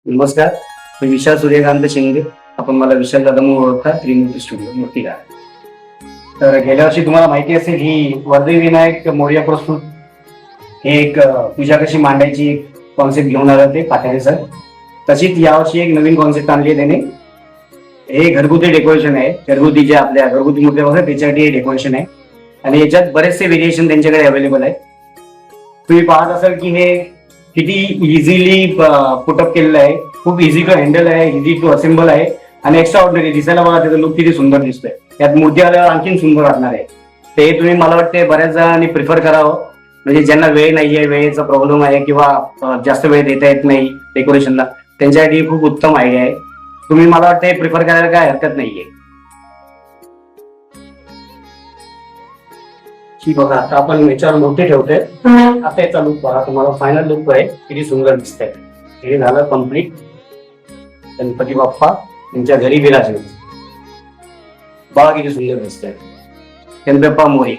नमस्कार, मी विशाल सूर्यकांत शिंदे. आपण मला विशाल दादा म्हणून ओळखता, त्रिमूर्ती स्टुडिओ मूर्तिकार. तर गेल्या वर्षी तुम्हाला माहिती असेल ही वर्धे विनायक मोरया प्रस्तुत हे एक पूजा कशी मांडायची कॉन्सेप्ट घेऊन आला ते पाठारे सर. तशीच यावर्षी एक नवीन कॉन्सेप्ट आणली त्याने. हे घरगुती डेकोरेशन आहे. घरगुती जे आपल्या घरगुती मूर्त्या बघा त्याच्यासाठी हे डेकोरेशन आहे आणि याच्यात बरेचसे व्हेरिएशन त्यांच्याकडे अवेलेबल आहे. तुम्ही पाहत असाल की हे किती इझिली पुटअप केलेलं आहे. खूप इझी टू हँडल आहे, इझी टू असेंबल आहे आणि एक्स्ट्रा ऑर्डिनरी दिसायला बघा त्याचा लुक किती सुंदर दिसतोय. यात मूर्ती आल्यावर आणखीन सुंदर वाटणार आहे. ते तुम्ही मला वाटते बऱ्याच जणांनी प्रिफर करावं. म्हणजे ज्यांना वेळ नाहीये, वेळेचा प्रॉब्लेम आहे किंवा जास्त वेळ देता येत नाही डेकोरेशनला, त्यांच्यासाठी खूप उत्तम आयडिया आहे. तुम्ही मला वाटतं प्रिफर करायला काय हरकत नाहीये. ही बघा आता आपण याच्यावर मोठे ठेवतोय. आता याचा लुक बघा, तुम्हाला फायनल लुक आहे किती सुंदर दिसतंय. हे झालं कम्प्लीट. गणपती बाप्पा त्यांच्या घरी विराजमान. बघा किती सुंदर दिसतंय. गणपती बाप्पा मोरया.